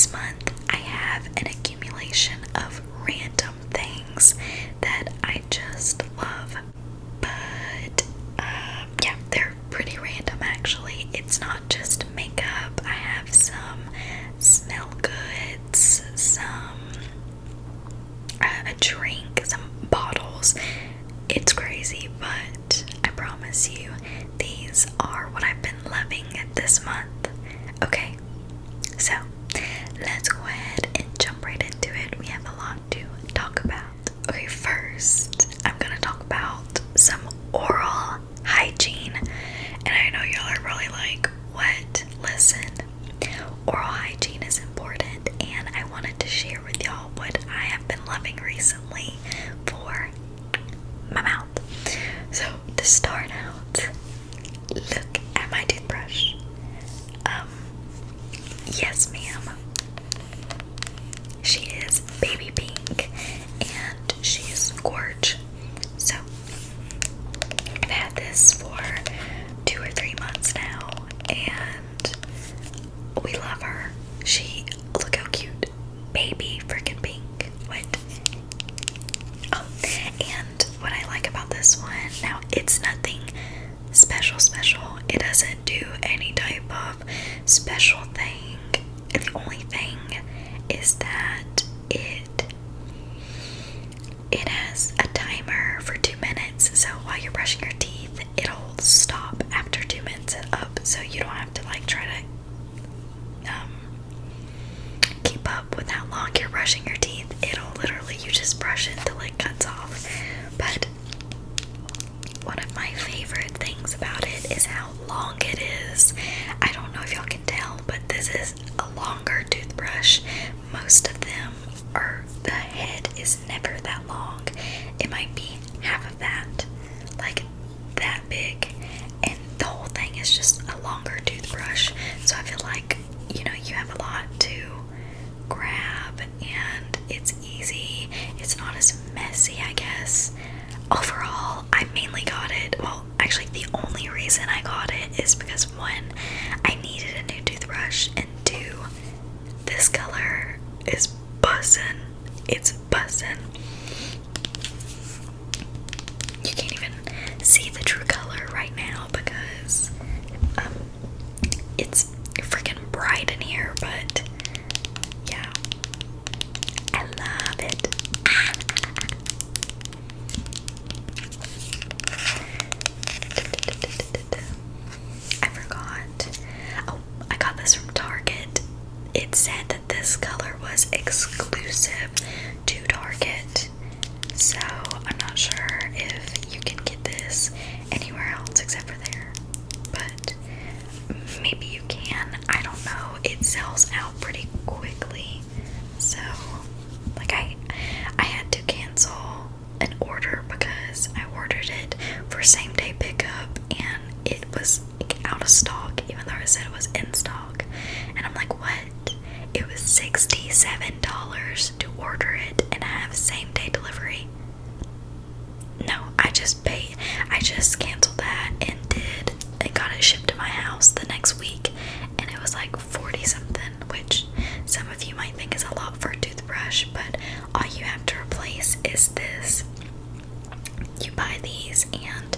this month I have an accumulation of random things that I just love. But yeah, they're pretty random actually. It's not just makeup. I have some smell goods, some a drink, some bottles. It's crazy, but I promise you these are what I've been loving this month. Okay, so let's go ahead and jump right into it. We have a lot to talk about. Okay, first I'm gonna talk about some oral hygiene. And I know y'all are probably like, what? Listen, oral hygiene is important, and I wanted to share with y'all what I have been loving recently for my mouth. So to start out, look at my toothbrush. Yes ma'am. She is baby pink and she is gorge. So I've had this for 2 or 3 months now and we love her. Look how cute. Baby freaking pink. What? Oh, and what I like about this one, now it's nothing special. It doesn't do any type of special thing. The only thing is that it has a timer for 2 minutes. So while you're brushing your teeth, it'll stop after 2 minutes up. So you don't have to like try to keep up with how long you're brushing your teeth. It'll literally, you just brush it until it cuts off. But one of my favorite things about it is how long it is. I don't know if y'all can tell, but this is a longer toothbrush. Most of them are, the head is never that long. It might be half of that, like that big, and the whole thing is just a longer toothbrush. So I feel like, you know, you have a lot to grab and it's easy. It's not as messy, I guess. Overall, I mainly got it, well, actually the only reason I got it is because 1, I needed a new toothbrush, and 2, this color is bussin'. It's bussin'. You can't even see the true color right now because it's freaking bright in here, but yeah, I love it. I forgot. Oh, I got this from Target. It said that this color was exclusive to Target. So I'm not sure if you can get this anywhere else except for there. But maybe you can. I don't know. It sells out pretty quickly. So like I had to cancel an order because I ordered it for same day pickup and it was like out of stock, even though it said it was in stock. And I'm like, what? It was $67 to order it and have same day delivery. No, I just canceled that and got it shipped to my house the next week, and it was like 40 something, which some of you might think is a lot for a toothbrush, but all you have to replace is this. You buy these, and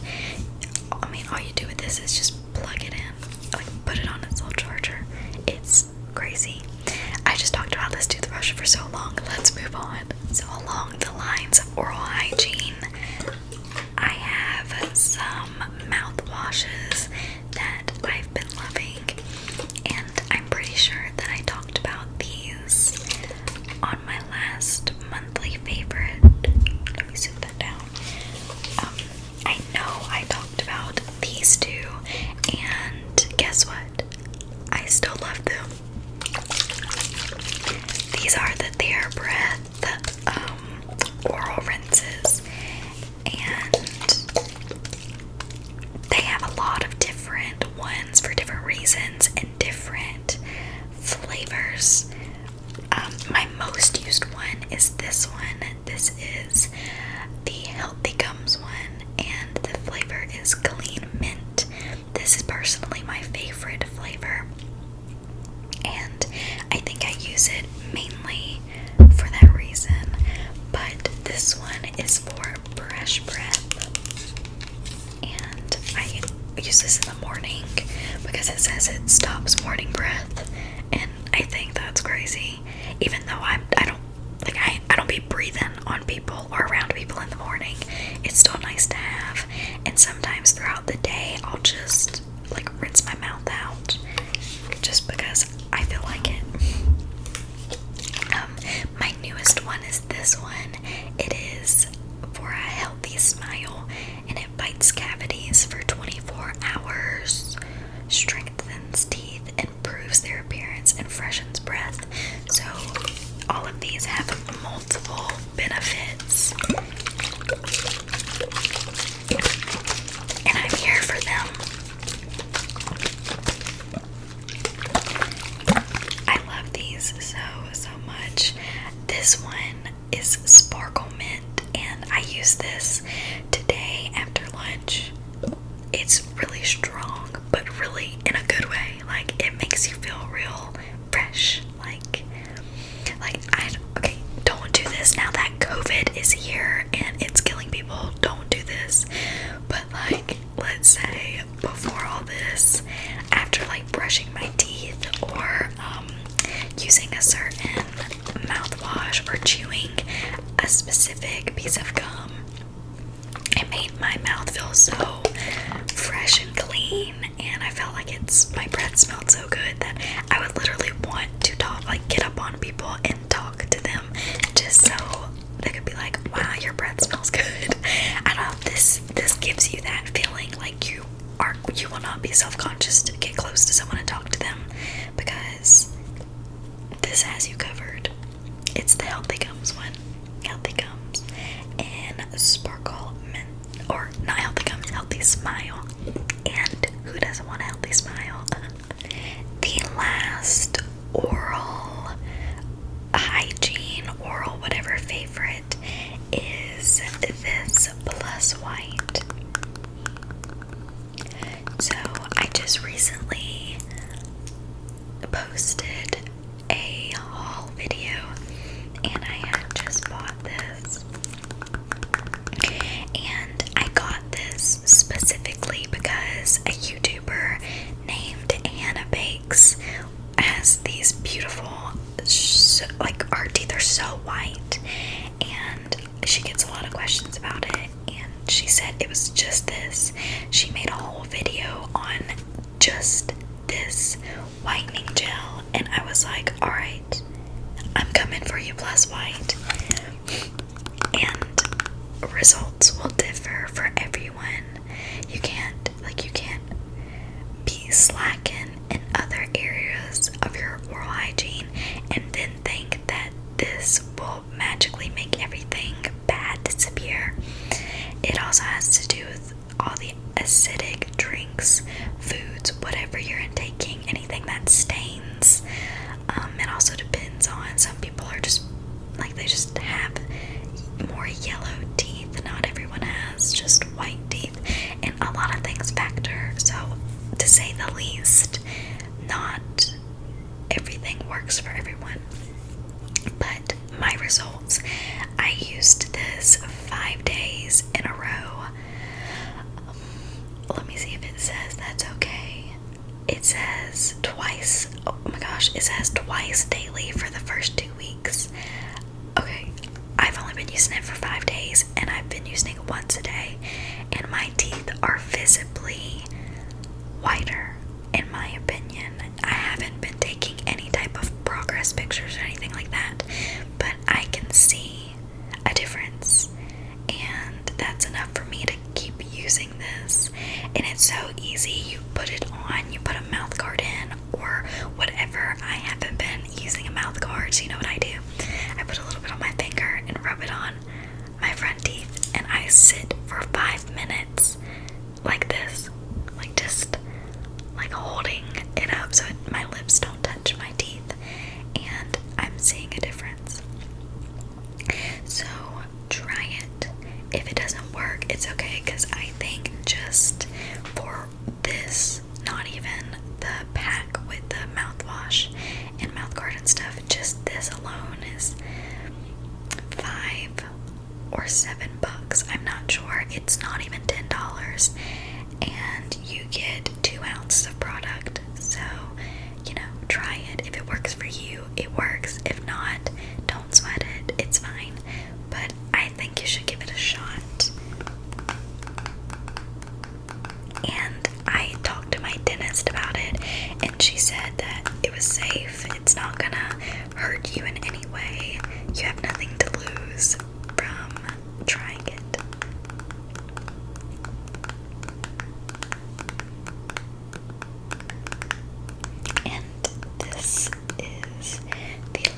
I mean, all you do with this is just plug it in, like put it on its little charger. It's crazy. I just talked about this toothbrush for so long. Let's move on. So along the lines of oral hygiene, I have some mouthwashes that I've been loving, and I'm pretty sure that I talked about these on my last monthly favorite. Let me sit that down. I know I talked about these two, and guess what? I still love them. These are the TheraBreath oral rinses, and they have a lot of different ones for different reasons and different flavors. My most used one is this one. This is the Healthy Gums one, and the flavor is Clean Mint. This is personally my favorite flavor, and I think I use use it mainly for that reason. But this one is for fresh breath, and I use this in the morning because it says it stops morning breath, and I think that's crazy. Even though I don't be breathing on people or around people in the morning, it's still nice to have. And sometimes throughout the day, I'll just like rinse my mouth out just because I feel like it. My newest one is this one. It is for a healthy smile, and it bites cavities for 24 hours, strengthens teeth, improves their appearance, and freshens breath. So all of these have multiple benefits, and I'm here for them. I love these so much. This one is Sparkle Mint, and I use this today after lunch. It's really strong, but really in a good way. Like, it makes you feel real fresh. Okay, don't do this now that COVID is here and it's killing people. Don't do this. But like, let's say before all this, after like brushing my teeth or using a certain mouthwash or chewing a specific piece of gum, it made my mouth feel so fresh and clean, and I felt like my breath smelled so good that I would literally want to get up on people and talk to them just so they could be like, wow, your breath smells good. I don't know if this gives you that feeling, like you will not be self-conscious to get close to someone and talk to them, because this has you covered. It's the Healthy Gums one. Healthy Gums and Sparkle Mint, or not Healthy Gums, Healthy Smile. And who doesn't want a healthy smile? The last oral hygiene, oral whatever favorite is this Plus White. So I just recently posted a haul video, and I had just bought this, and I got this specifically because a YouTuber named Hannah Bakes has these beautiful, our teeth are so white, and she gets a lot of questions about it, and she said it was just this. She made a whole video on just this whitening gel, and I was like, alright, I'm coming for you, Plus White. And results will differ for everyone. You can't be slacking in other areas of your oral hygiene and then think that this will magically make everything bad disappear. It also has to do with all the acidic drinks, foods, whatever you're intaking, anything that stains. It also depends on, some people are just they just have more yellow teeth. Not everyone has just white teeth, and a lot of things factor. So, to say the least, not everything works for everyone. But my results, I used this 5 days in a row. Let me see if it says that's okay. It says twice. Oh my gosh, it says twice daily for the first 2 weeks. Okay, I've only been using it for 5 days, and I've been using it once a day, and my teeth are visibly whiter, in my opinion. I haven't been taking any type of progress pictures or anything like that, but I can see a difference, and that's enough for me to keep using this. And it's so easy. You put it on, you put a mouth guard in, or whatever. I haven't been using a mouth guard, so you know what I do? I put a little bit on my finger and rub it on my front teeth, and I sit for 5 minutes like this, just holding it up so my lips don't touch my teeth, and I'm seeing a difference. So try it. If it doesn't work, it's okay, because I think just for this, not even the pack with the mouthwash and mouth guard, card and stuff. Just this alone is $5 or $7. I'm not sure. It's not even $10, and you get 2 ounces of product. So, try it. If it works for you, it works. If not, don't sweat it. It's fine. But I think you should give it a shot. And I talked to my dentist about it, and she said that it was safe. It's not gonna hurt you in any way. You have nothing to lose from trying it. And this is the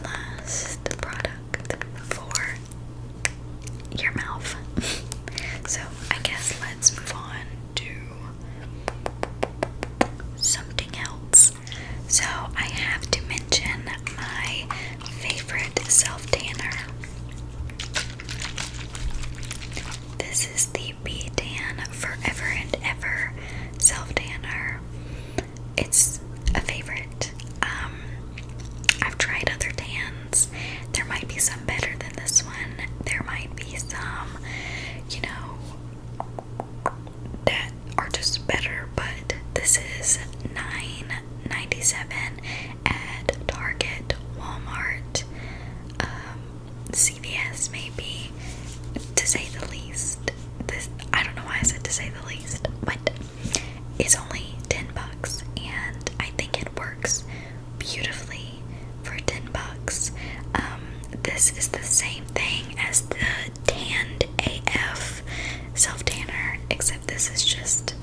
last product for your mouth. So I guess let's move on to something else. So I have to mention my favorite self-tanner. This is the B-Tan Forever and Ever self-tanner. It's a favorite. I've tried other tans. There might be some better than this one. There might be some, that are just better, but this is $9.97 at Target, Walmart, CVS maybe, to say the least. I don't know why I said to say the least, but it's only $10, and I think it works beautifully for $10. This is the same thing as the Tanned AF self-tanner, except this is just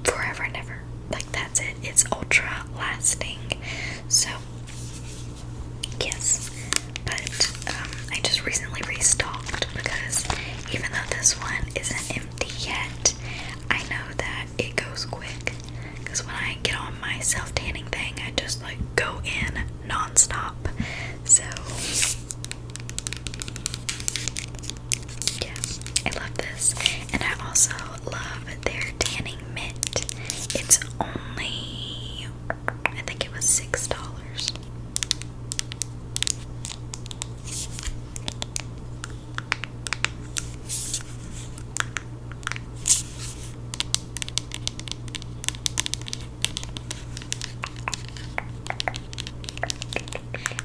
forever and ever. Like, that's it. It's ultra lasting. So, yes. But I just recently restocked, because even though this one isn't empty yet, I know that it goes quick. Because when I get on my self-tanning thing, I just go in non-stop. So yeah, I love this. And I also love their tanning mitt. It's only, I think it was $6.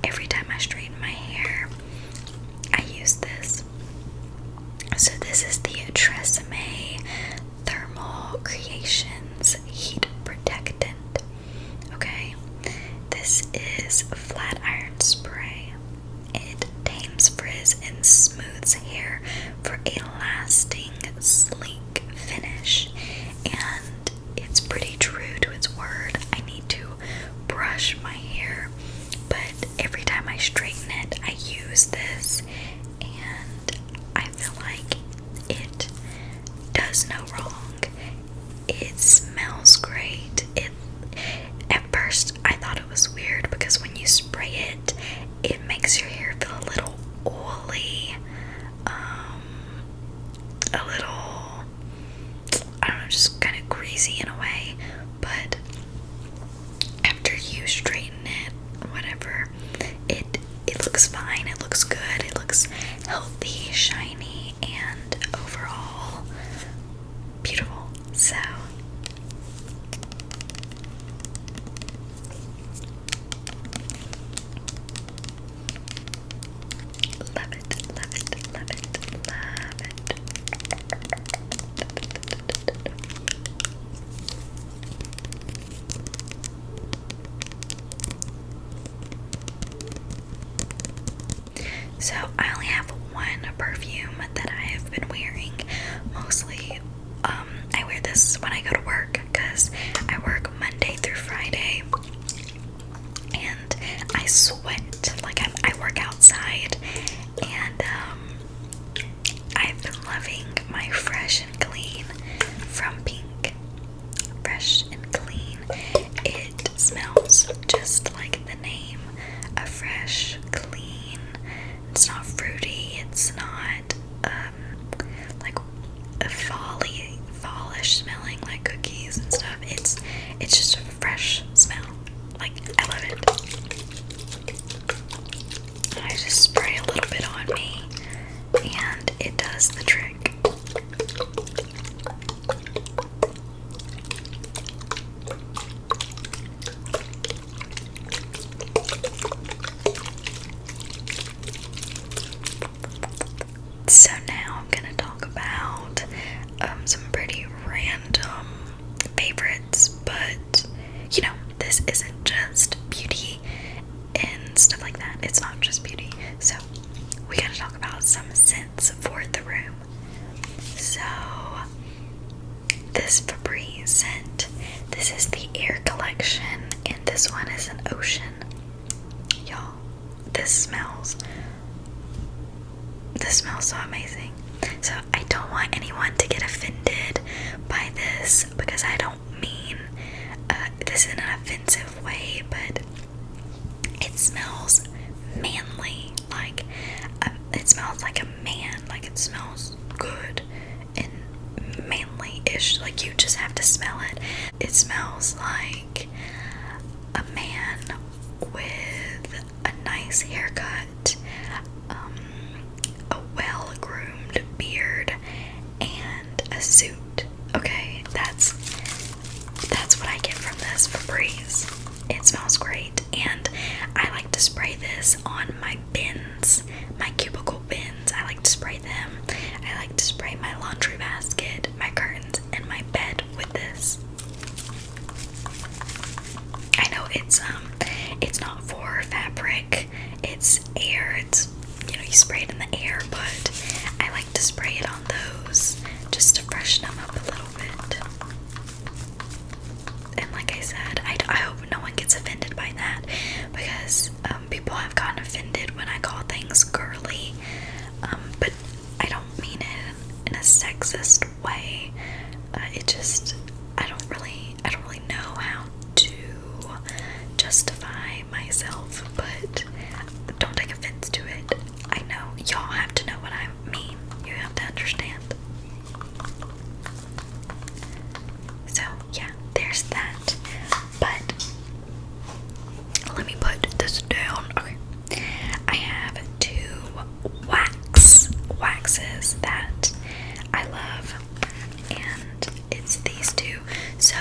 Every time I straighten my hair, I use this. So this is the Tresemme Thermal Creations Heat Protectant. Okay, this is flat iron spray. It tames frizz and smooths hair for a lasting, sleek finish. And it's pretty true to its word. I need to brush my hair, but every time I straighten it, I use this, and I feel like it does no wrong. It smells great. At first I thought it was weird, because when you spray it, it makes your hair feel a little oily, a little, I don't know, just kind of greasy in a way. But after you straighten it, whatever, it looks fine. It looks good. It looks healthy, shiny, and overall beautiful. So love it, love it, love it, love it. So I only have one perfume that I have been wearing. Mostly, I wear this when I go to work, because I work Monday through Friday, and I sweat. Like, I work outside, and I've been loving my Fresh and Clean from Pink. Fresh and Clean. It smells just like the name, a fresh, clean. It's not fruity. It's not like a fallish smelling like cookies and stuff. It's fresh smell. Like, I love it. I just spray a little bit on me, and it does the trick. So now I'm gonna talk about some pretty random favorites, but you know, this isn't just beauty and stuff like that. It's not just beauty. So we gotta talk about some scents for the room. So this Febreze scent, this is the Air Collection, and this one is an ocean. Y'all, this smells so amazing. So I don't want anyone to get offended by this, because I don't mean this in an offensive way, but it smells manly. Like, it smells like a man. Like, it smells good and manly-ish. Like, you just have to smell it. It smells like a man with a nice haircut, a well-groomed beard, and a suit. Okay, that's what I get from this Febreze. It smells great, and I like to spray this on my bins, my cubicle bins. I like to spray them. I like to spray my laundry basket, my curtains, and my bed with this. I know it's not for fabric. It's air. It's, you know, you spray it in the air, but I like to spray it on those just to freshen them up a little bit. And like I said, I hope no one gets offended by that, because people have gotten offended when I call things girly, but I don't mean it in a sexist way. I don't really know how to justify myself, but don't take offense to it. I know y'all have to know what I mean. You have to understand. So yeah, there's that. But let me put this down. Okay. I have two waxes that I love, and it's these two. So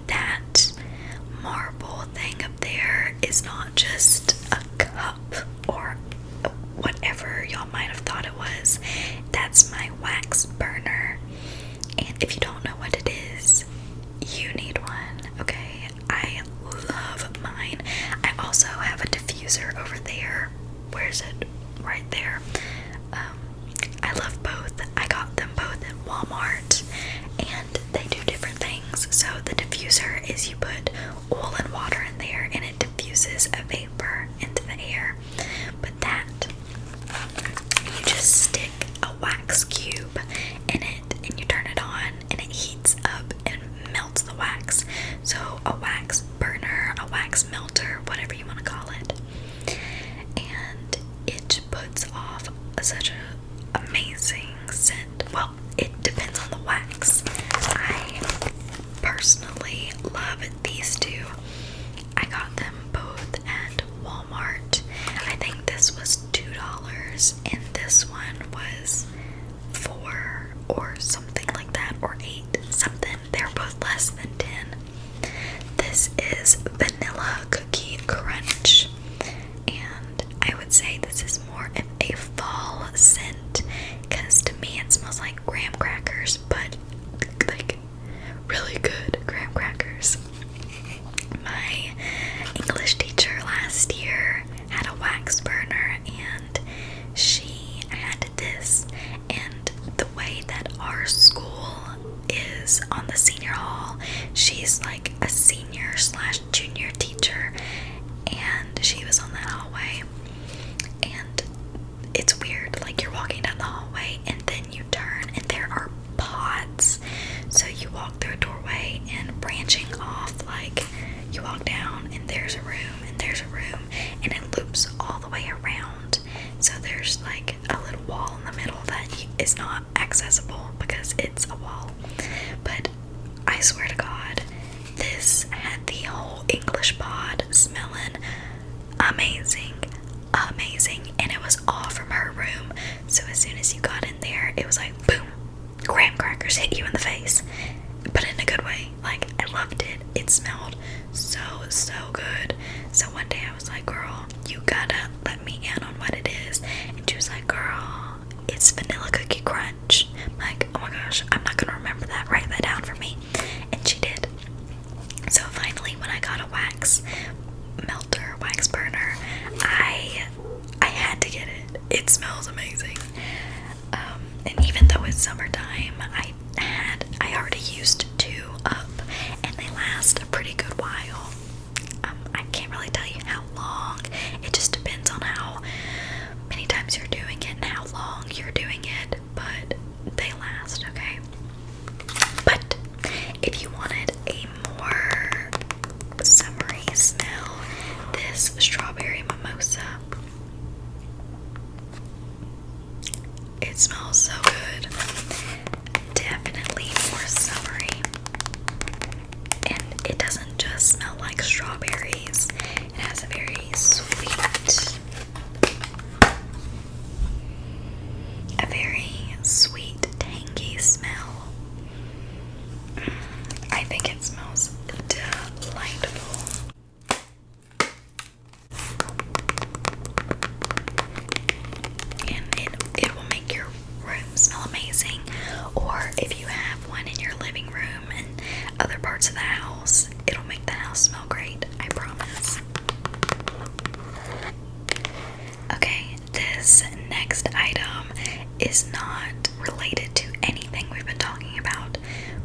that marble thing up there is not just a cup or whatever y'all might have thought it was. That's my wax burner, and if you don't know what it is, you need one. Okay, I love mine. I also have a diffuser over there. Where is it? Right there. I love both. I got them both at Walmart, and they do different things. So the diffuser is you put oil and water in there, and it diffuses a vapor into the air. But that, you just stick a wax cube in it, and you turn it on, and it heats up and melts the wax. So a wax burner, a wax melter, whatever you want to call it. And it puts off such a amazing scent. Well, it depends on the wax. I personally love these two. I got them both at Walmart. I think this was $2 and this one was $4 or something like that, or $8 something. They're both less than $10. This is Vanilla Cookie Crunch, and I would say this is more of a fall scent, because to me it smells like graham crackers, but like really good graham crackers. My English teacher last year had a wax burner, and she had this, and the way that our school is on the senior hall, she's like a senior slash junior teacher, and she was on that hallway, and it's weird, like you're walking down the hallway and then you turn and there are pods. So you walk through a doorway, and branching off, like you walk down and there's a room and there's a room, and it loops all the way around. So there's like a little wall in the middle that is not accessible because it's a wall. But I swear to God, this this had the whole English pod smelling amazing, amazing, and it was all from her room. So as soon as you got in there, it was like boom, graham crackers hit you in the face, but in a good way. Like, I loved it. It smelled so good. So one day I was like, girl, you gotta let me in on what it is. And she was like, girl, it's vanilla cookie crunch. I'm like, oh my gosh, I'm not gonna remember that. Write that down for me. And she did. So finally, when I got a wax melter, wax burner, I had to get it. It smells amazing. And even though it's summertime, I already used 2 up, and they last a pretty good while. I can't really tell you how long. It just depends on how many times you're doing it and how long you're doing it, but they last, okay? But if you wanted a more summery smell, this strawberry mimosa, it smells so good. Definitely more summery. And it doesn't just smell like strawberries. It has a very sweet, tangy smell. I think it smells delightful. And it will make your room smell amazing. Or if you have one in your living room and other parts of the house, it'll make the house smell great, I promise. Okay, this next item is not related to anything we've been talking about,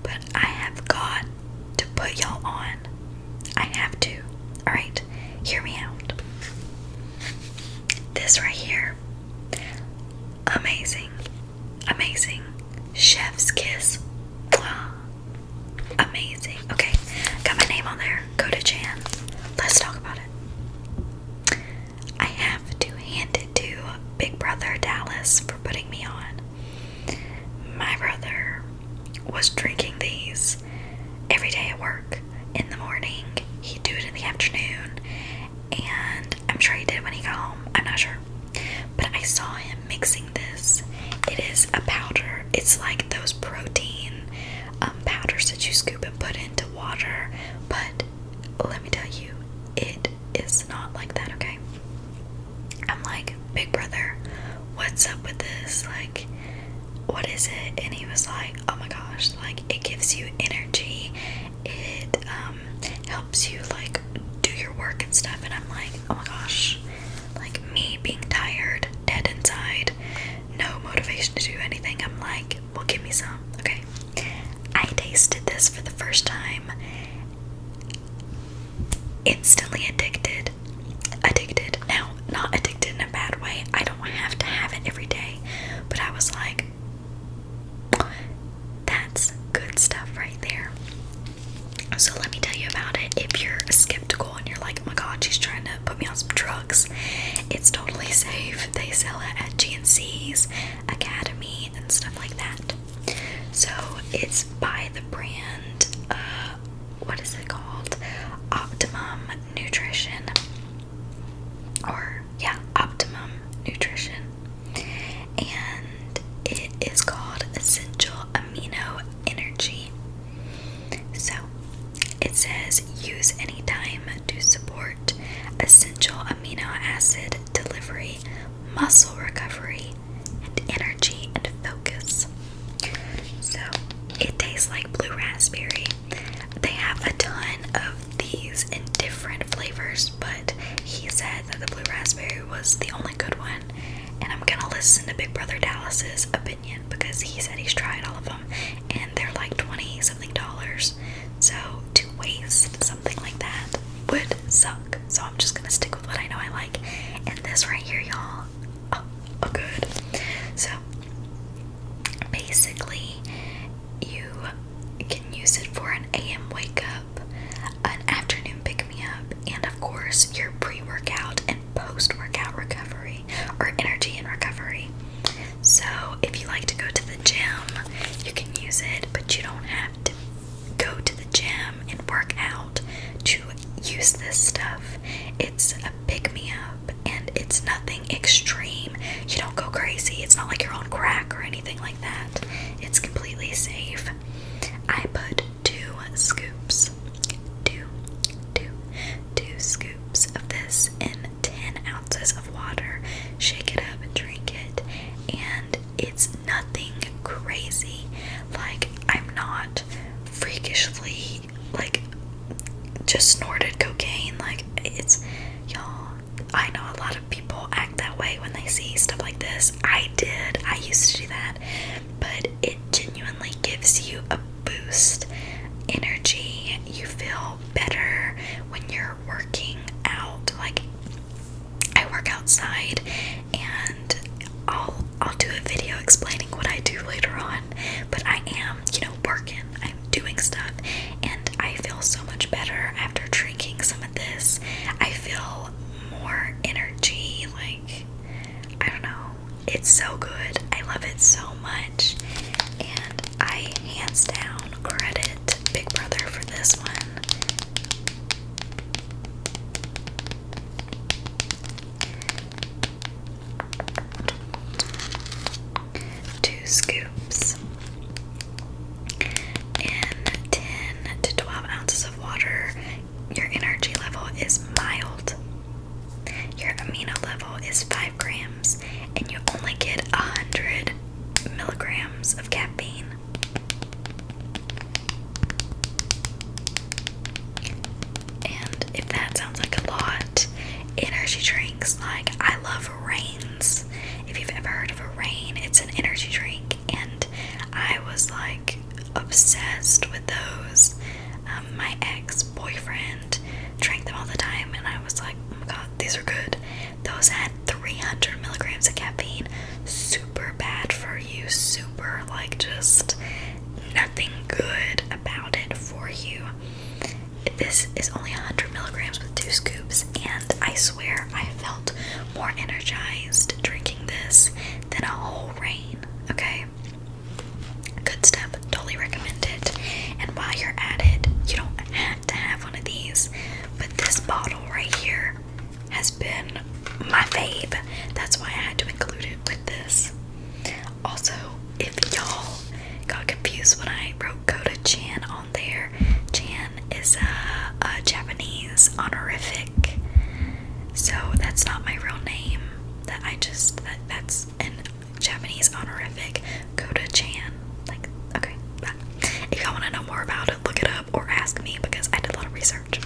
but I have got to put y'all on. I have to. Alright, hear me out. This right here, amazing, amazing. Chef's kiss. Amazing. Okay, got my name on there. Go to Jan. Let's talk about it. I have to hand it to Big Brother Dallas for putting me on. My brother was drinking these every day at work. In the morning, he'd do it in the afternoon, and I'm sure he did when he got home. I'm not sure. But I saw him mixing this. It is a powder. It's like those protein powders that you scoop and put into water. But let me tell you, it is not like that, okay? I'm like, Big Brother, what's up with this? Like, what is it? And he was like, oh my gosh, like, it gives you energy. It helps you, like, do your work and stuff. And I'm like, oh my gosh, like, me being tired, dead inside, no motivation to do anything. I'm like, well, give me some, okay? I tasted this for the first time. Instantly addicted. Now, not addicted in a bad way. I don't have to have it every day. But I was like, that's good stuff right there. So let me tell you about it. If you're skeptical and you're like, oh my god, she's trying to put me on some drugs, it's totally safe. They sell it at GNC's, Academy, and stuff like that. So it's by the brand, what is it called? Optimum Nutrition. Or, yeah, Optimum Nutrition. And it is called Essential Amino Energy. So it says use anytime to support essential amino acid delivery, muscle recovery, and energy and focus. So it tastes like blue raspberry. They have a ton of these in different flavors, but he said that the blue raspberry was the only good one. And I'm gonna listen to Big Brother Dallas's opinion because he said he's tried all of them and they're like $20 something. So to waste something like that would suck. So I'm just gonna stick with what I know I like. And this right here, y'all, oh good. So basically, you can use it for an AM wake up, an afternoon pick me up, and of course your pre-workout and post-workout recovery or energy and recovery. So if you like to go to the gym, you can use it, but you don't have to go to the gym and work out use this stuff. It's a pick-me-up, and it's nothing extreme. You don't go crazy. It's not like you're on crack or anything like that. It's completely safe. I put 2 scoops, two scoops of this in 10 ounces of water. Shake it up, drink it, and it's nothing crazy. Like, I'm not freakishly, like, just snorted cocaine. Like, it's, y'all, I know a lot of people act that way when they see stuff like this. I did. I used to do that. But it genuinely gives you a boost, energy. You feel better when you're working out. Like, I work outside, and I'll do a video explaining what I do later on. But I am, working. I'm doing stuff, and I feel so much better after drinking some of this. I feel more energy. Like, I don't know. It's so good. I love it so much. And I hands down credit Big Brother for this one. Two scoops in 10 to 12 ounces of water. Your energy level is mild. Your amino level is 5 grams, and you only get 100 milligrams of caffeine. And if that sounds like a lot, energy drinks, like, I love Reigns. If you've ever heard of a Reign, it's an energy drink, and I was like obsessed with those. My ex-boyfriend drank them all the time, and I was like, oh my god, these are good. Those had 300 milligrams of caffeine. Super bad for you. Super, like, just nothing good about it for you. This is only 100 milligrams with 2 scoops, and I swear I felt more energized drinking this than a whole Reign. Okay? Good stuff. Totally recommend it. And while you're at it, you don't have to have one of these, but this bottle right here has been my fave. That's why I had to include it with this. Also, if y'all got confused when I wrote Coda Chan on there, Chan is a Japanese honorific. So that's not my real name. That's an Japanese honorific. Coda Chan. Like, okay. If y'all want to know more about it, look it up or ask me, because I did a lot of research.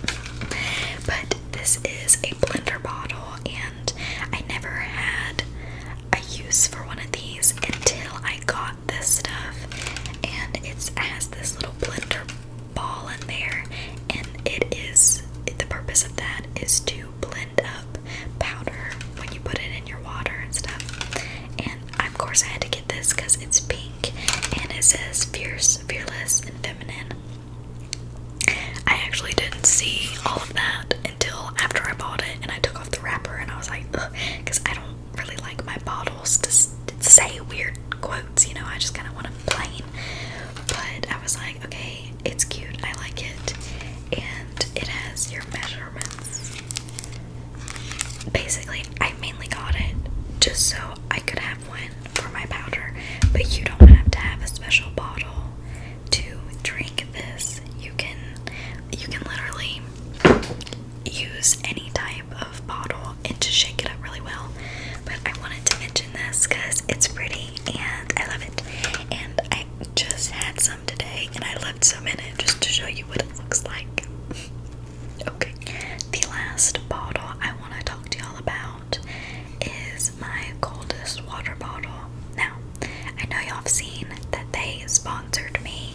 But this is a blender bottle, and I never had a use for one of these until I got this stuff. And it has this little blender ball in there, and the purpose of that is to blend up powder when you put it in your water and stuff. And of course I had to get this because it's pink, and it says fierce, fearless, and feminine. I actually didn't see all of that until after I bought it, and I took off the wrapper, and I was like, ugh, because I don't really like my bottles to say weird quotes, I just kind of want them plain. But I was like, okay, it's cute, I like it, and it has your measurements. Basically, I mainly got it just so I could have one for my powder, but you don't have to have a special bottle to drink this. You can literally use any type of bottle and just shake it up really well. But I wanted to mention this because it's pretty and I love it. And I just had some today, and I left some in it just to show you what it looks like. Okay, the last bottle I want to talk to y'all about is my coldest water bottle. Now, I know y'all have seen that they sponsored me,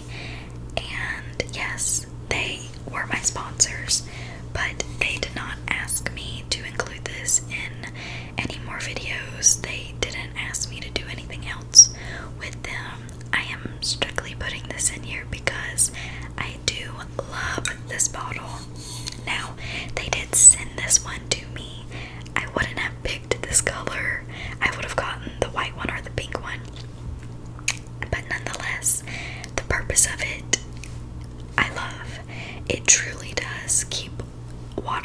and yes, they were my sponsors, but they did not ask me to include this in any more videos. They didn't ask me to do anything else with them. I am strictly putting this in here because I do love this bottle. Now, they did send this one to me. I wouldn't have picked this color. I would have gotten the white one or the pink one. But nonetheless, the purpose of it, I love. It truly does keep water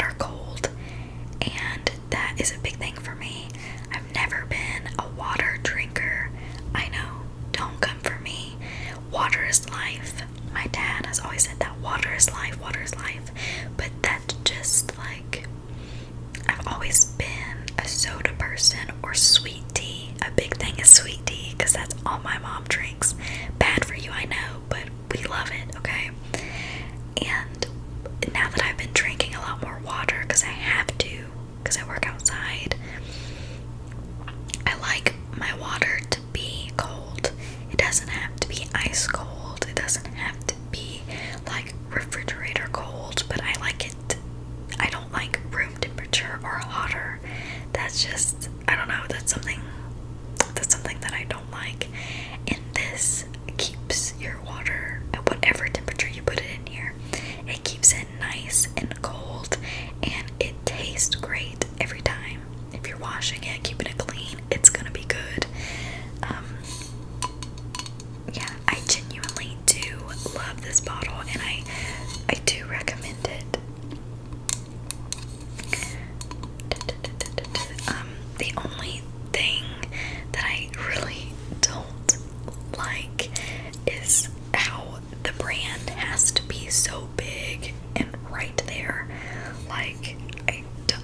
a sweet tea because that's all my mom drinks. Bad for you, I know, but we love it, okay? And now that I've been drinking a lot more water because I have to, because I work outside, I like my water to be cold. It doesn't have to be ice cold. It doesn't have to be like refrigerator cold, but I like it. I don't like room temperature or hotter. That's just, I don't know, that's something that I don't like. And this keeps your water at whatever temperature you put it in here. It keeps it nice and cold, and it tastes great every time. If you're washing it, keeping it clean, it's gonna be good. Yeah, I genuinely do love this bottle, and I do recommend it. The only thing that I really don't like is how the brand has to be so big and right there. Like,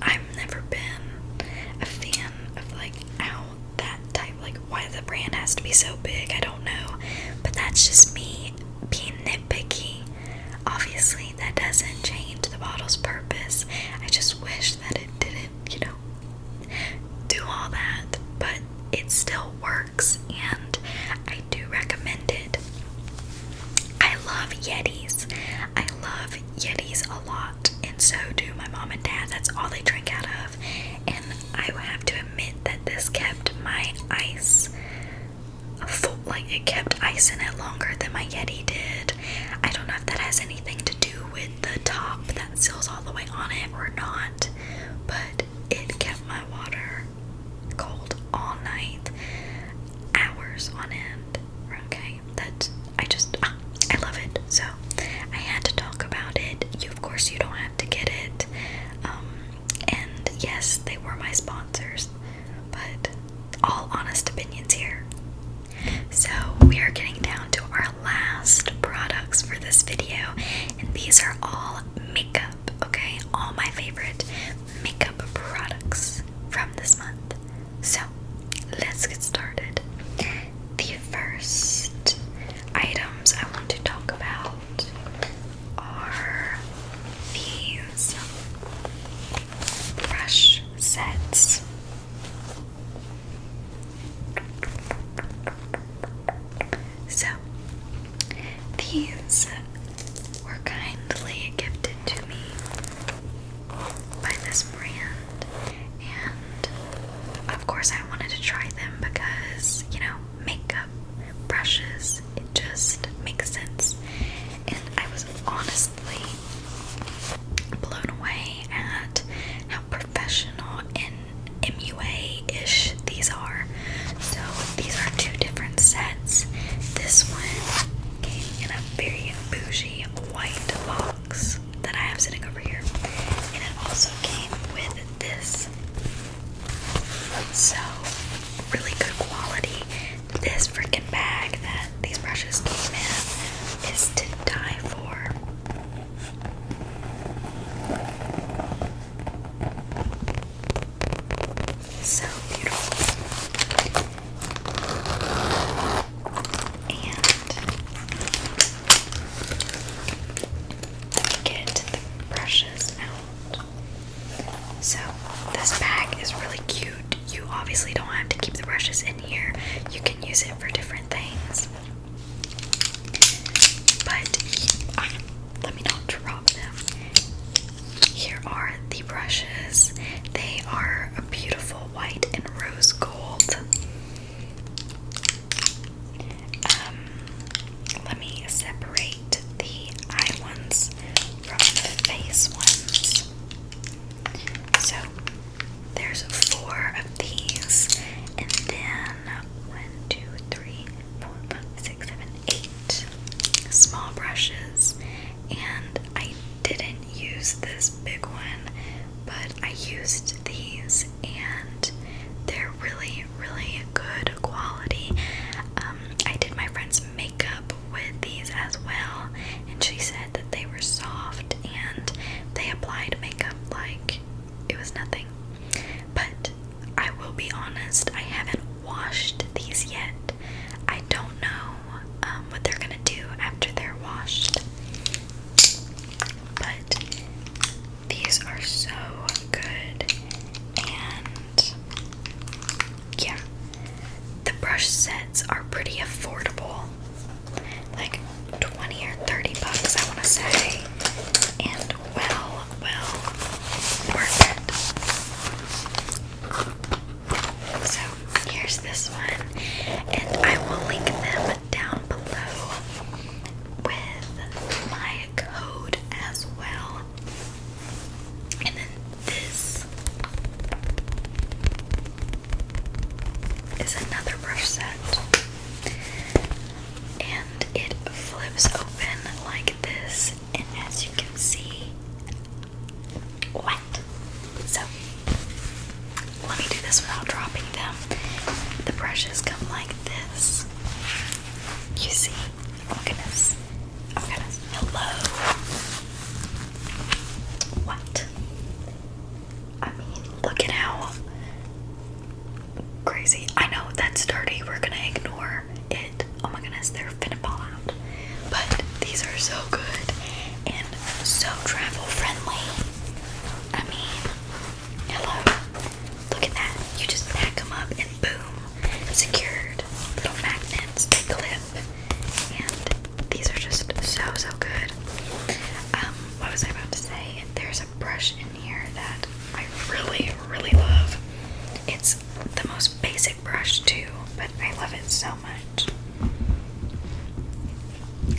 I've never been a fan of like how that type, like why the brand has to be so big. I don't know, but that's just me being nitpicky. Obviously, that doesn't change the bottle's purpose. I just wish that it didn't, do all that, but it still works, and I do recommend it. I love Yetis. I love Yetis a lot, and so do my mom and dad. That's all they drink out of, and I would have to admit that this kept my ice full, like it kept ice in it longer than my Yeti did. I don't know if that has anything to do with the top that seals all the way on it or not, but it kept my water cold all night, hours on end. Okay, I love it. So I had to talk about it. Of course, you don't have to get it. And yes, they were my sponsors, but all honest opinions here. So we are getting down to our last products for this video, and these are all makeup, okay? All my favorite makeup products from this month. So let's get started. The first items I want to talk about are these brush sets. So these were kindly gifted to me by this brand, and of course I wanted to try them because, makeup brushes, it just makes sense. And I was honestly blown away at how professional and MUA-ish these are. So these are two different sets. This one came in a very bougie white box that I have sitting over here, and it also came with this. So really good quality. This freaking bag that these brushes came in is to die for. So beautiful. And let me get the brushes out. So this bag is really cute. You obviously don't have to keep the brushes in here. You can use it for different things. But let me not drop them. Here are the brushes. They are a beautiful white and rose gold. Let me separate the eye ones from the face ones. So there's 4 of these, and then 1, 2, 3, 4, 5, brush sets are pretty affordable, like 20 or 30 bucks, I want to say, and well worth it. So here's this one, and I will link them down below with my code as well. And then this is another brush set, and it flips open like this, and as you can see, what? So let me do this without dropping them. The brushes come like this. You see? Oh goodness. Oh goodness. Hello. What? I mean, look at how crazy. I know that's dirty. We're gonna ignore it. Oh my goodness, they're finna fall out. But these are so good and so travel friendly. I mean, hello. Look at that. You just pack them up and boom, secured. Little magnets, they clip. And these are just so good. What was I about to say? There's a brush in here that I really love. It's the most basic brush too, but I love it so much.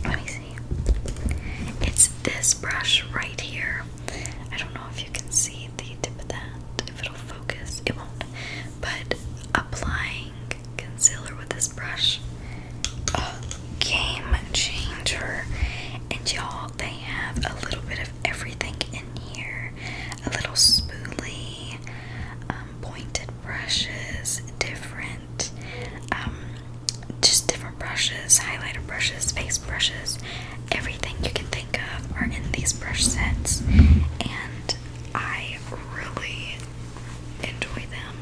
Let me see. It's this brush right here. I don't know if you can see the tip of that, if it'll focus. It won't. But applying concealer with this brush, game changer. And y'all, they have a little bit of everything in here. A little spoolie, pointed brushes, different, just different brushes, highlighter brushes, face brushes, everything you can think of are in these brush sets, and I really enjoy them.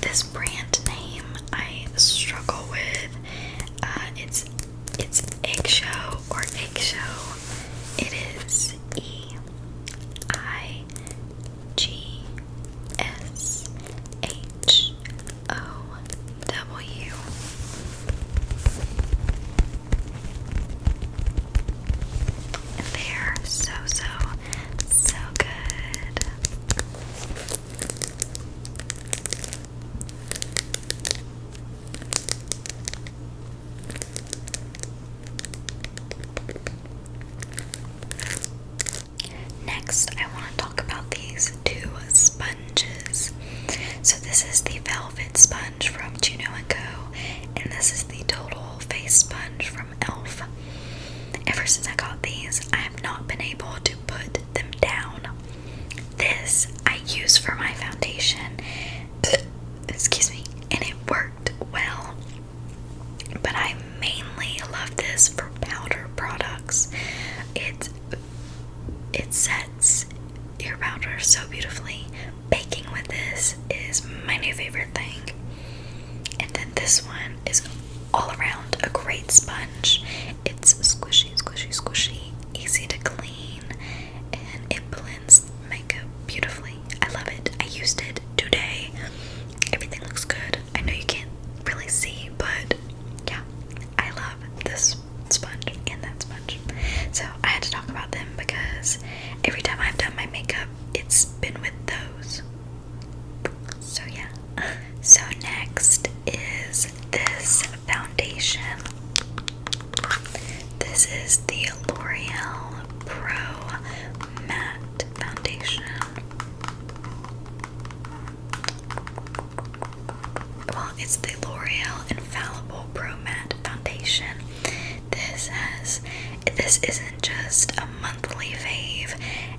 This brand name I struggle with. It's Eggshell or Eggshell. It is EIGSHOW. And they're so good. Next, I want to talk about these two sponges. So this is the Velvet Sponge from Juno & Co. And this is the Total Face Sponge from e.l.f. Ever since I got these, I have not been able to put them down. This I use for my foundation. Excuse me. And it worked well. But I mainly love this for powder products. It sets your powder so beautifully. Baking with this is my new favorite thing. And then this one is all around a great sponge. It's squishy, easy to clean, and it blends makeup beautifully. I love it. I used it today. Everything looks good. I know you can't really see, but yeah, I love this sponge and that sponge. So I had to talk about them because every time I've done my makeup, it's been with those. So yeah. So next is this foundation. This is the L'Oreal Pro Matte Foundation. Well, it's the L'Oreal Infallible Pro Matte Foundation. This isn't just a monthly fave.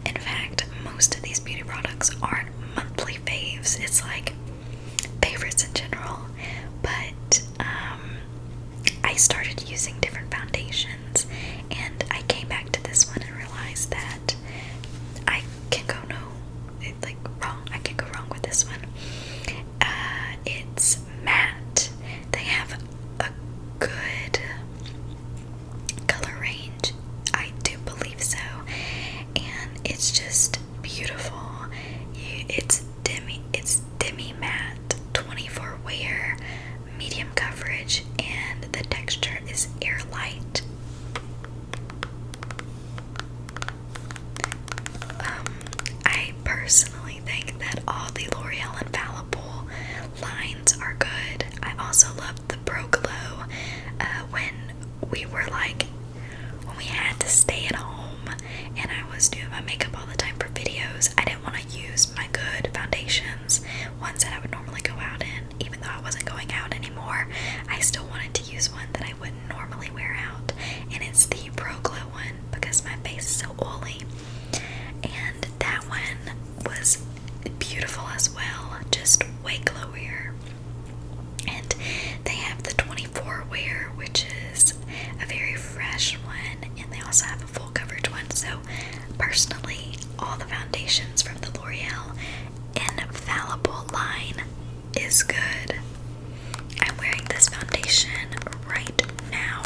In fact, most of these beauty products aren't monthly faves. It's like favorites in general. But I started using different foundations, and I came back to this one and realized that I can go wrong. I can go wrong with this one. It's matte. They have a good color range. I do believe so. And personally think that all the L'Oreal Infallible lines are good. I also love the Pro Glow. When we had to stay at home and I was doing my makeup all the time for videos, I didn't want to use my good foundations, ones that I would normally go out in. Even though I wasn't going out anymore, I still wanted to use one that I wouldn't normally wear out, and it's the Pro Glow one because my face is so oily. And that one was beautiful as well, just way glowier. And they have the 24 wear, which is a very fresh one, and they also have a full coverage one. So personally, all the foundations from the L'Oreal Infallible line is good. I'm wearing this foundation right now,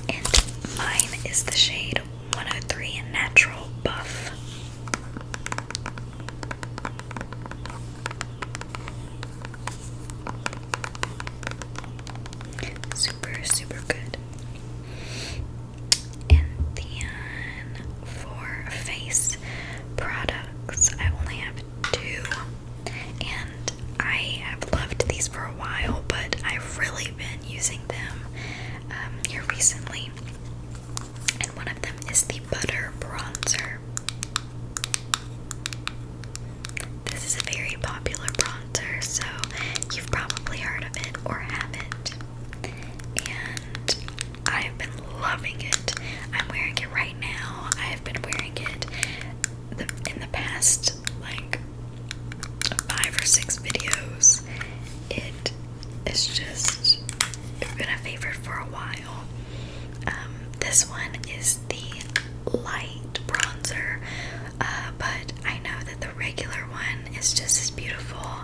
and mine is the shade 103 Natural Buff. Super, super good. And then for face products, I only have two, and I have loved these for a while, but I've really been using them here recently. And one of them is the Butter Bronzer. This is a very popular bronzer, so you've probably heard of it or haven't. And I've been loving it. I'm wearing it right now. I have been wearing it in the past like 5 or 6 videos. It is just been a favorite for a while. This one is the light bronzer, but I know that the regular one is just as beautiful,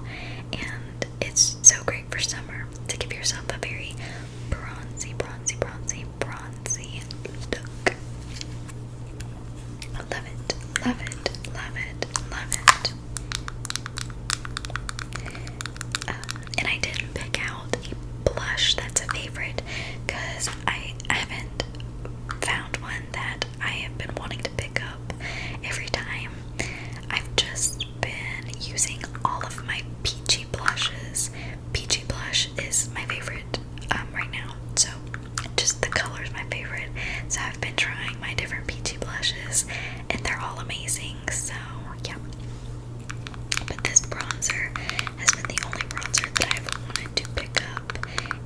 and it's so great for summer to give yourself a very bronzy look. Love it, love it, love it, love it. And I didn't pick out a blush that's a favorite because I haven't found one that I have been wanting to pick up every time. I've just been using all of my peachy blushes. Peachy blush is my favorite right now, so just the color is my favorite. So I've been trying my different peachy blushes, and they're all amazing. So yeah, but this bronzer has been the only bronzer that I've wanted to pick up,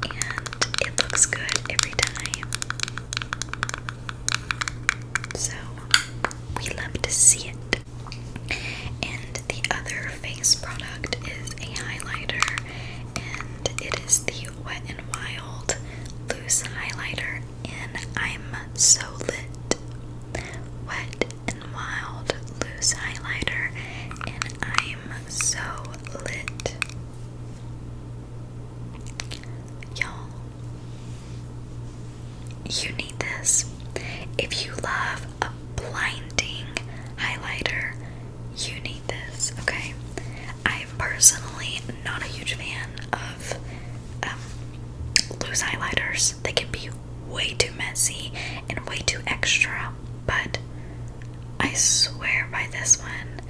and it looks good every time. So we love to see it. And the other face product is a highlighter, and it is the Wet n Wild loose highlighter in I'm So Lit. Wet n Wild loose highlighter in I'm So Lit. Y'all, you need this. If you love a blinding highlighter, you need this, okay? I'm personally not a huge fan of loose highlighters. They can be way too messy and way too extra, but I swear by this one,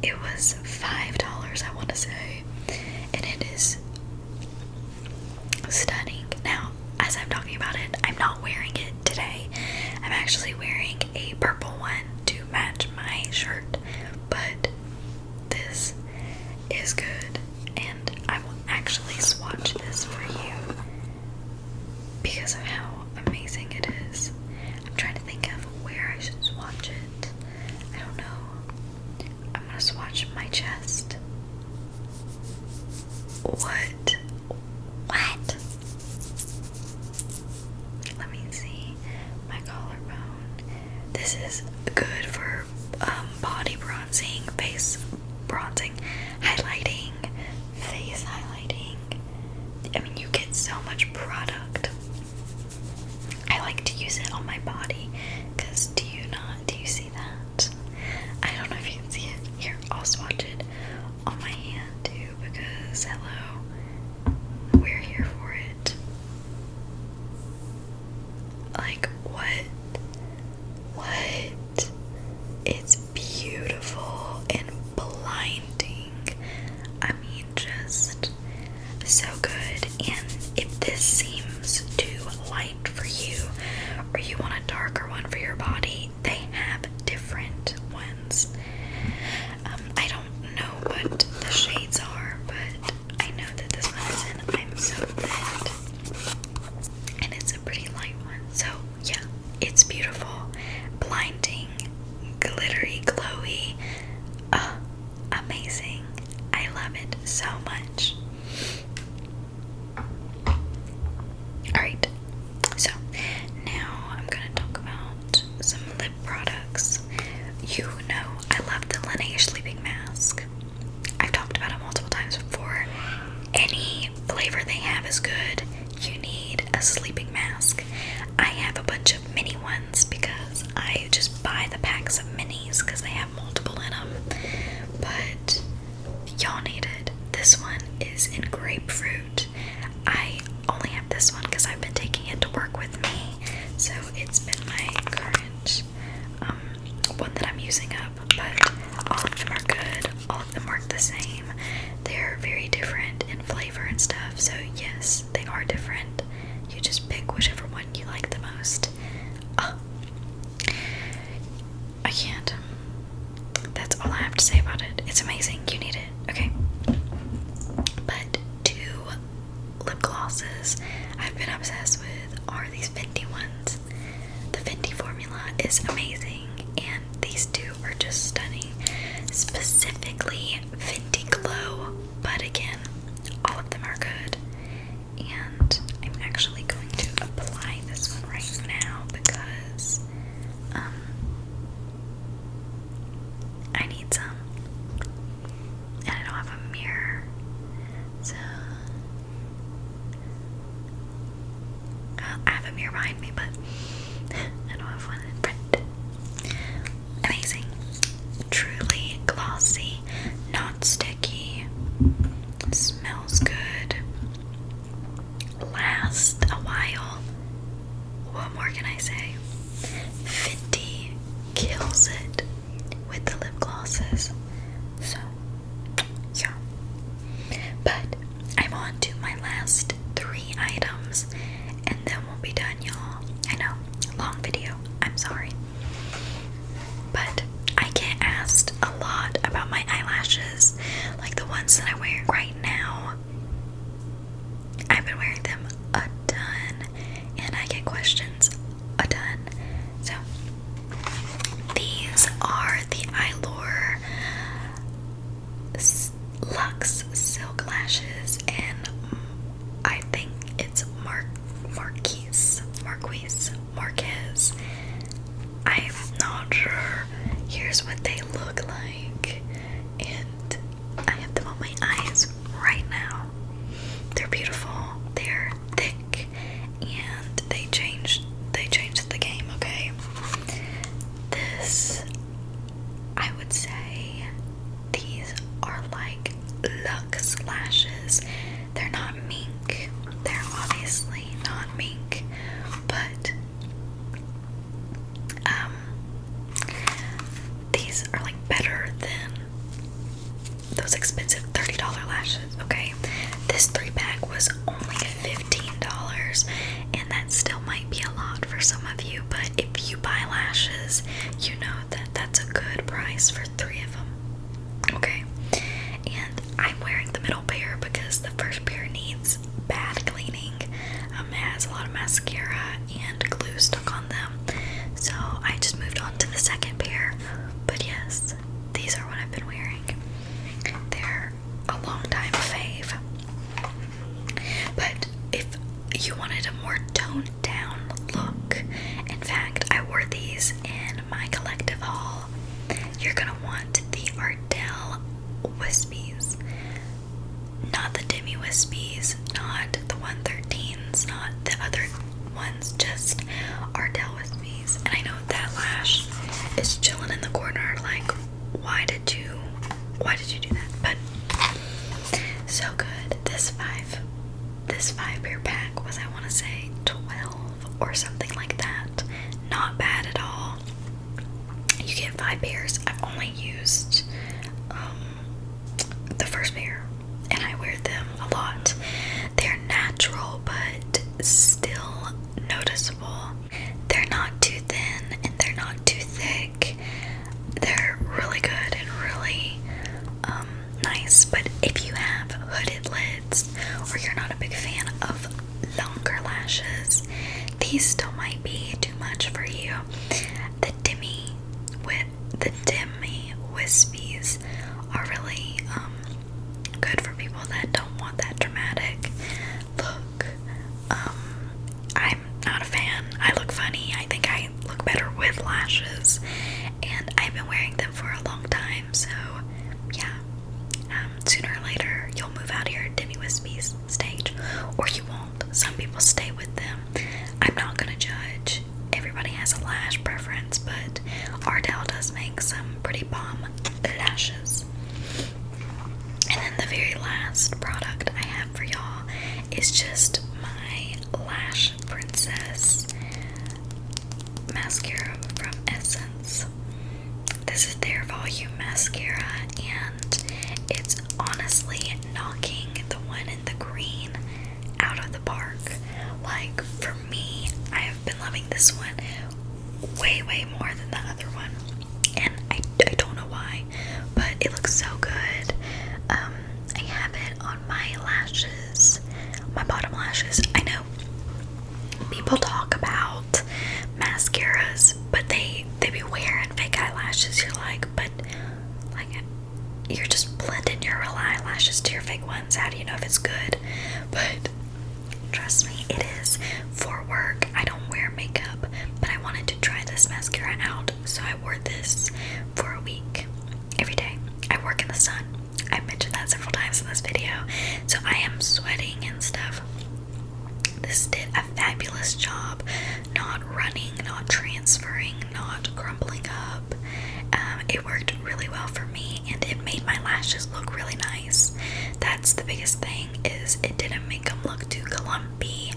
it was $5, I want to say, and it is stunning. Now, as I'm talking about it, I'm not wearing it today. I'm actually wearing a purple one to match my shirt, but this is good, and I will actually swatch this for you because of how amazing it is. I'm trying to think of where I should swatch it. I don't know. I'm gonna swatch my chest. What? Let me see. My collarbone. This is good for body bronzing, face bronzing, highlighting, face highlighting. I mean, you get so much product. I like to use it on my body because do you see that? I don't know if you can see it. Here, I'll swatch it on my hand too because hello. the Laneige sleeping mask. I've talked about it multiple times before. Any flavor they have is good. You need a sleeping mask. I have a bunch of mini ones because I just buy the packs of minis because they have multiple in them. But y'all need it. This one is in grapefruit. I only have this one because I've been taking it to work with me. So it's been my current one that I'm using up. But all of them are good. All of them work the same. They're very different in flavor and stuff. So yes, they are different. You just pick whichever one you like the most. I can't. That's all I have to say about it. It's amazing. You need it. Okay. But 2 lip glosses I've been obsessed with are these Fenty ones. The Fenty formula is amazing, and these 2 are just stunning. Specifically Fenty Glow, but again, all of them are good. And I'm actually going to apply this one right now because I need some, and I don't have a mirror, so I have a mirror behind me, but I don't have one in front. Amazing. Truly glossy, not sticky, smells good, lasts a while. What more can I say? Fenty kills it with the lip glosses. So, yeah. But I'm on to my last 3 items, and then we'll be done, y'all. I know, long video. I'm sorry. But I get asked a lot about my eyelashes, like the ones that I'm wearing right now. I've been wearing them a ton, and I get questions a ton. So, these are the Eyelure Luxe Silk Lashes, and I think it's Marquez. I'm not sure. Here's what they look like, and I have them on my eyes right now. They're beautiful. They're thick, and they changed the game. Okay, this, I would say, these are like luxe lashes. They're not mink. They're obviously not mink, but these are like better than those expensive $30 lashes. Okay, this 3-pack was only $15, and that still might be a lot for some of you, but if you buy lashes, you know that that's a good price for 3 of them. Okay, and I'm wearing the middle pair because the first pair needs bad cleaning. It has a lot of mascara and glue stuck on them, so I just moved on to the second pair. But yes, these are what I've been wearing. They're a long time fave. But if you wanted a more toned down look, in fact, I wore these in my collective haul. You're gonna want the Ardell Wispies, not the Demi Wispies, not the 113s, not the other ones, just Ardell Wispies. And I know that lash is chilling in the corner, like, why did you do that? But so good. This 5-pair pack was, I want to say, 12 or something like that. Not bad at all. You get 5 pairs. I've only used the first pair, and I wear them a lot. They're natural, but still noticeable. They're not too thin, and they're not too thick. They're really good and really nice. But if you have hooded lids, or you're not a big fan of longer lashes, these still might be too much for you. The Demi Wispies are really good for people that don't want that dramatic look. I'm not a fan. I look funny. I think I look better with lashes, and I've been wearing them for a long time, lashes. And then the very last product I have for y'all is just my Lash Princess mascara from Essence. This is their volume mascara, and it's honestly knocking the one in the green out of the park. Like, for me, I have been loving this one way more than the other one, and I don't know why, but it looks so good. I have it on my lashes, my bottom lashes. I know people talk about mascaras, but they be wearing fake eyelashes. You're like, but like, you're just blending your real eyelashes to your fake ones. How do you know if it's good? But trust me, it is. For work, I don't wear makeup, but I wanted to try this mascara out, so I wore this for a week every day. I work in the sun. I mentioned that several times in this video, so I am sweating and stuff. This did a fabulous job, not running, not transferring, not crumbling up. It worked really well for me, and it made my lashes look really nice. That's the biggest thing, is it didn't make them look too clumpy.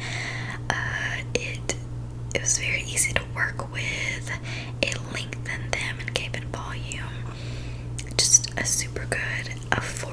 It was very easy to work with. It lengthened them and gave it volume. Just a super good, affordable